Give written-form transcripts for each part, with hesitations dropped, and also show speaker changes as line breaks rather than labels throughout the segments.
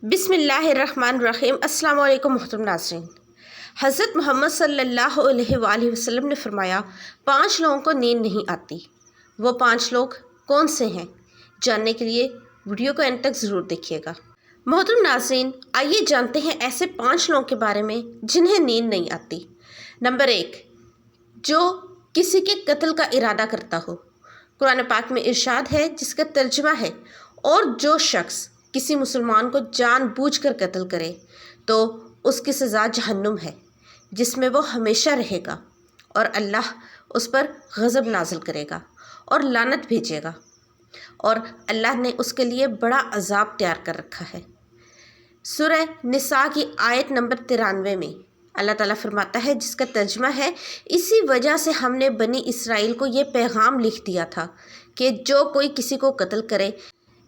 बिस्मिल्लाहिर्रहमानिर्रहीम। अस्सलाम वालेकुम मोहतरम नाज़रीन। हज़रत मोहम्मद सल्लल्लाहु अलैहि वसल्लम ने फरमाया 5 लोगों को नींद नहीं आती। वो 5 लोग कौन से हैं? जानने के लिए वीडियो को एंड तक ज़रूर देखिएगा। मोहतरम नाज़रीन, आइए जानते हैं ऐसे 5 लोगों के बारे में जिन्हें नींद नहीं आती। नंबर 1, जो किसी के कत्ल का इरादा करता हो। कुरान पाक में इरशाद है, जिसका तर्जुमा है, और जो शख्स किसी मुसलमान को जानबूझकर कत्ल करे तो उसकी सज़ा जहन्नुम है, जिसमें वो हमेशा रहेगा और अल्लाह उस पर गज़ब नाज़िल करेगा और लानत भेजेगा, और अल्लाह ने उसके लिए बड़ा अज़ाब तैयार कर रखा है। सूरह निसा की आयत नंबर 93 में अल्लाह ताला फरमाता है, जिसका तर्जुमा है, इसी वजह से हमने बनी इसराइल को ये पैगाम लिख दिया था कि जो कोई किसी को कत्ल करे,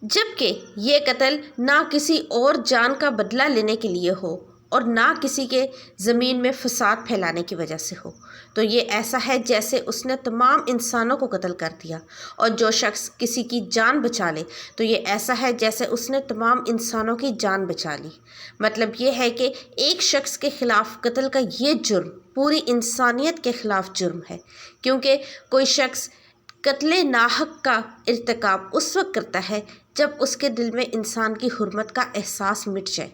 जबकि ये कत्ल ना किसी और जान का बदला लेने के लिए हो और ना किसी के ज़मीन में फसाद फैलाने की वजह से हो, तो ये ऐसा है जैसे उसने तमाम इंसानों को कत्ल कर दिया। और जो शख्स किसी की जान बचा ले तो ये ऐसा है जैसे उसने तमाम इंसानों की जान बचा ली। मतलब ये है कि एक शख्स के ख़िलाफ़ कत्ल का ये जुर्म पूरी इंसानियत के ख़िलाफ़ जुर्म है, क्योंकि कोई शख्स कत्ले नाहक का इर्तिकाब उस वक्त करता है जब उसके दिल में इंसान की हुर्मत का एहसास मिट जाए।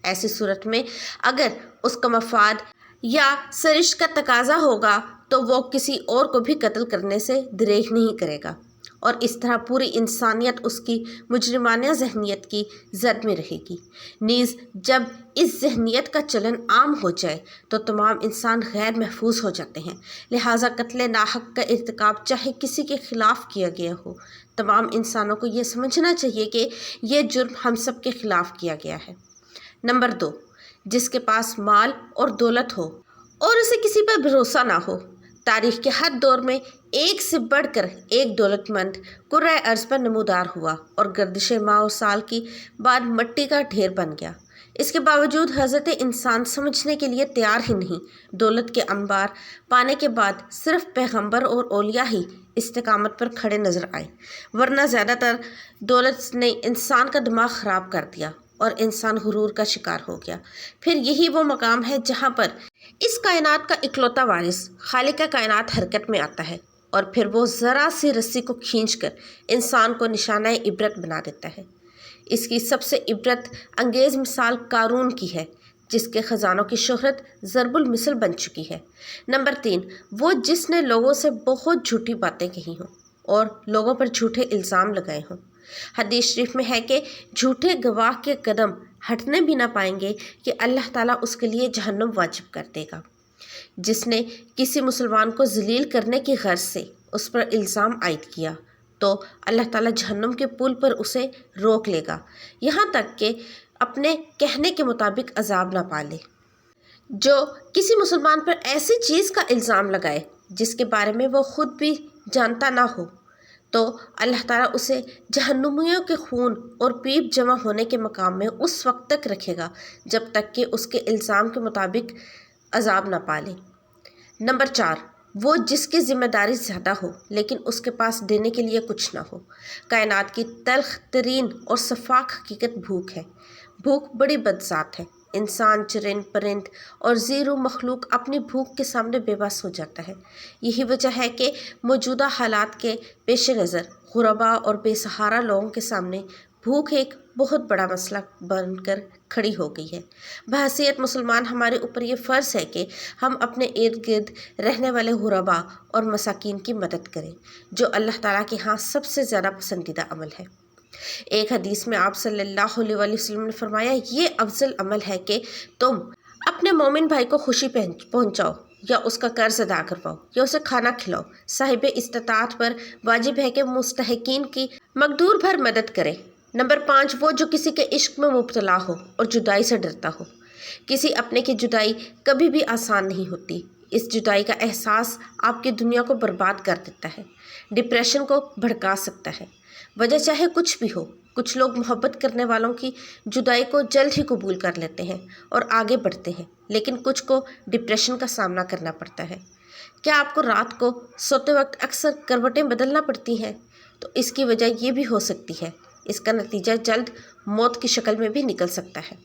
ऐसी सूरत में अगर उसका मफाद या सरिश्त का तकाजा होगा तो वो किसी और को भी कत्ल करने से दरेग नहीं करेगा, और इस तरह पूरी इंसानियत उसकी मुजरिमाना जहनीत की जद में रहेगी। नीज़ जब इस जहनीत का चलन आम हो जाए तो तमाम इंसान गैर महफूज हो जाते हैं। लिहाजा कत्ल नाहक का इर्तिकाब चाहे किसी के ख़िलाफ़ किया गया हो, तमाम इंसानों को ये समझना चाहिए कि ये जुर्म हम सब के ख़िलाफ़ किया गया है। नंबर 2, जिसके पास माल और दौलत हो और उसे किसी पर भरोसा ना हो। तारीख़ के हर दौर में एक से बढ़कर एक दौलतमंद कुर्रा अर्ज़ पर नमूदार हुआ और गर्दिश माह और साल की बाद मिट्टी का ढेर बन गया। इसके बावजूद हज़रत इंसान समझने के लिए तैयार ही नहीं। दौलत के अंबार पाने के बाद सिर्फ पैगंबर और औलिया ही इस्तिकामत पर खड़े नज़र आए, वरना ज़्यादातर दौलत ने इंसान का दिमाग ख़राब कर दिया और इंसान गुरूर का शिकार हो गया। फिर यही वो मकाम है जहाँ पर इस कायनात का इकलौता वारिस खालिक कायनात हरकत में आता है, और फिर वो ज़रा सी रस्सी को खींचकर इंसान को निशाना इबरत बना देता है। इसकी सबसे इबरत अंगेज़ मिसाल कारून की है, जिसके ख़जानों की शोहरत ज़रबुल मिसल बन चुकी है। नंबर 3, वो जिसने लोगों से बहुत झूठी बातें कही हों और लोगों पर झूठे इल्ज़ाम लगाए हों। हदीस शरीफ में है कि झूठे गवाह के कदम हटने भी ना पाएंगे कि अल्लाह ताला उसके लिए जहन्नुम वाजिब कर देगा। जिसने किसी मुसलमान को जलील करने की गर्ज से उस पर इल्ज़ाम आयद किया तो अल्लाह ताला जहन्नुम के पुल पर उसे रोक लेगा, यहाँ तक कि अपने कहने के मुताबिक अजाब ना पाले। जो किसी मुसलमान पर ऐसी चीज़ का इल्ज़ाम लगाए जिसके बारे में वो ख़ुद भी जानता ना हो, तो अल्लाह ताला उसे जहन्नुमियों के खून और पीप जमा होने के मकाम में उस वक्त तक रखेगा जब तक कि उसके इल्ज़ाम के मुताबिक अजाब ना पाले। नंबर 4, वो जिसकी ज़िम्मेदारी ज़्यादा हो लेकिन उसके पास देने के लिए कुछ ना हो। कायनात की तल्ख तरीन और सफाक हकीकत भूख है। भूख बड़ी बदज़ात है। इंसान, चरिंद परिंद और ज़ीरू मखलूक अपनी भूख के सामने बेबस हो जाता है। यही वजह है कि मौजूदा हालात के पेश नज़र गुरबा और बेसहारा लोगों के सामने भूख एक बहुत बड़ा मसला बनकर खड़ी हो गई है। बहैसियत मुसलमान हमारे ऊपर ये फ़र्ज़ है कि हम अपने इर्द गिर्द रहने वाले गुरबा और मसाकीन की मदद करें, जो अल्लाह ताला के यहाँ सबसे ज़्यादा पसंदीदा अमल है। एक हदीस में आप सल्लल्लाहु अलैहि वसल्लम ने फरमाया, ये अफजल अमल है कि तुम अपने मोमिन भाई को खुशी पहुँचाओ या उसका कर्ज अदा करवाओ या उसे खाना खिलाओ। साहिब इस्तात पर वाजिब है कि मुस्तहिकीन की मकदूर भर मदद करे। नंबर 5, वो जो किसी के इश्क में मुब्तला हो और जुदाई से डरता हो। किसी अपने की जुदाई कभी भी आसान नहीं होती। इस जुदाई का एहसास आपकी दुनिया को बर्बाद कर देता है, डिप्रेशन को भड़का सकता है। वजह चाहे कुछ भी हो, कुछ लोग मोहब्बत करने वालों की जुदाई को जल्द ही कबूल कर लेते हैं और आगे बढ़ते हैं, लेकिन कुछ को डिप्रेशन का सामना करना पड़ता है। क्या आपको रात को सोते वक्त अक्सर करवटें बदलना पड़ती हैं? तो इसकी वजह ये भी हो सकती है اس کا نتیجہ جلد موت کی شکل میں بھی نکل سکتا ہے۔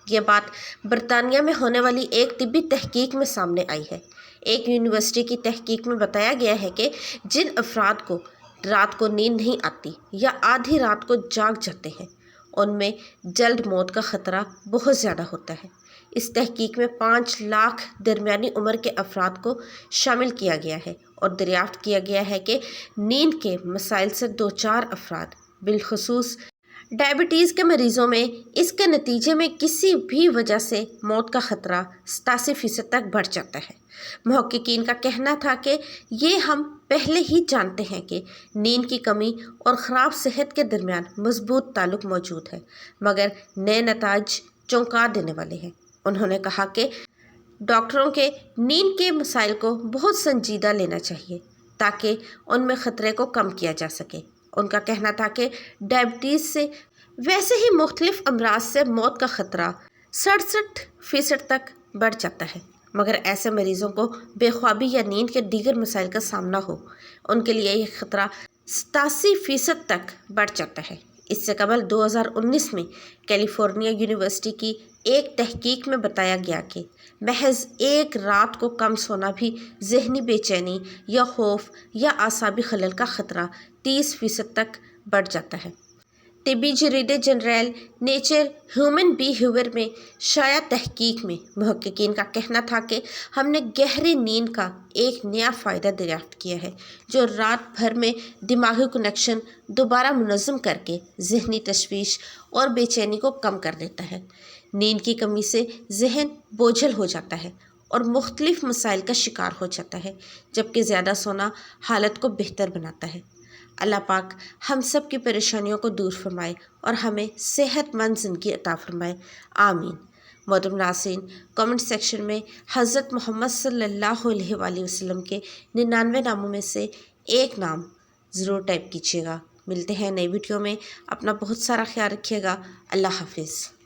یہ بات برطانیہ میں ہونے والی ایک طبی تحقیق میں سامنے آئی ہے۔ ایک یونیورسٹی کی تحقیق میں بتایا گیا ہے کہ جن افراد کو رات کو نیند نہیں آتی یا آدھی رات کو جاگ جاتے ہیں، ان میں جلد موت کا خطرہ بہت زیادہ ہوتا ہے۔ اس تحقیق میں 5 لاکھ درمیانی عمر کے افراد کو شامل کیا گیا ہے اور دریافت کیا گیا ہے کہ نیند کے مسائل سے دوچار افراد، بالخصوص ڈائبٹیز کے مریضوں میں اس کے نتیجے میں کسی بھی وجہ سے موت کا خطرہ 87% تک بڑھ جاتا ہے۔ محققین کا کہنا تھا کہ یہ ہم پہلے ہی جانتے ہیں کہ نیند کی کمی اور خراب صحت کے درمیان مضبوط تعلق موجود ہے، مگر نئے نتائج چونکا دینے والے ہیں۔ انہوں نے کہا کہ ڈاکٹروں کے نیند کے مسائل کو بہت سنجیدہ لینا چاہیے تاکہ ان میں خطرے کو کم کیا جا سکے۔ ان کا کہنا تھا کہ ڈائبٹیز سے ویسے ہی مختلف امراض سے موت کا خطرہ 67% تک بڑھ جاتا ہے، مگر ایسے مریضوں کو بے خوابی یا نیند کے دیگر مسائل کا سامنا ہو، ان کے لیے یہ خطرہ 87% تک بڑھ جاتا ہے۔ اس سے قبل 2019 میں کیلیفورنیا یونیورسٹی کی ایک تحقیق میں بتایا گیا کہ محض ایک رات کو کم سونا بھی ذہنی بے چینی یا خوف یا اعصابی خلل کا خطرہ 30% تک بڑھ جاتا ہے۔ طبی جریدے جنرل نیچر ہیومن بیہیویئر میں شائع تحقیق میں محققین کا کہنا تھا کہ ہم نے گہری نیند کا ایک نیا فائدہ دریافت کیا ہے جو رات بھر میں دماغی کنیکشن دوبارہ منظم کر کے ذہنی تشویش اور بے چینی کو کم کر دیتا ہے۔ نیند کی کمی سے ذہن بوجھل ہو جاتا ہے اور مختلف مسائل کا شکار ہو جاتا ہے، جبکہ زیادہ سونا حالت کو بہتر بناتا ہے۔ اللہ پاک ہم سب کی پریشانیوں کو دور فرمائے اور ہمیں صحت مند زندگی عطا فرمائے، آمین۔ محترم ناظرین، کامنٹ سیکشن میں حضرت محمد صلی اللہ علیہ وآلہ وسلم کے 99 ناموں میں سے ایک نام ضرور ٹائپ کیجیے گا۔ ملتے ہیں نئی ویڈیو میں، اپنا بہت سارا خیال رکھیے گا۔ اللہ حافظ۔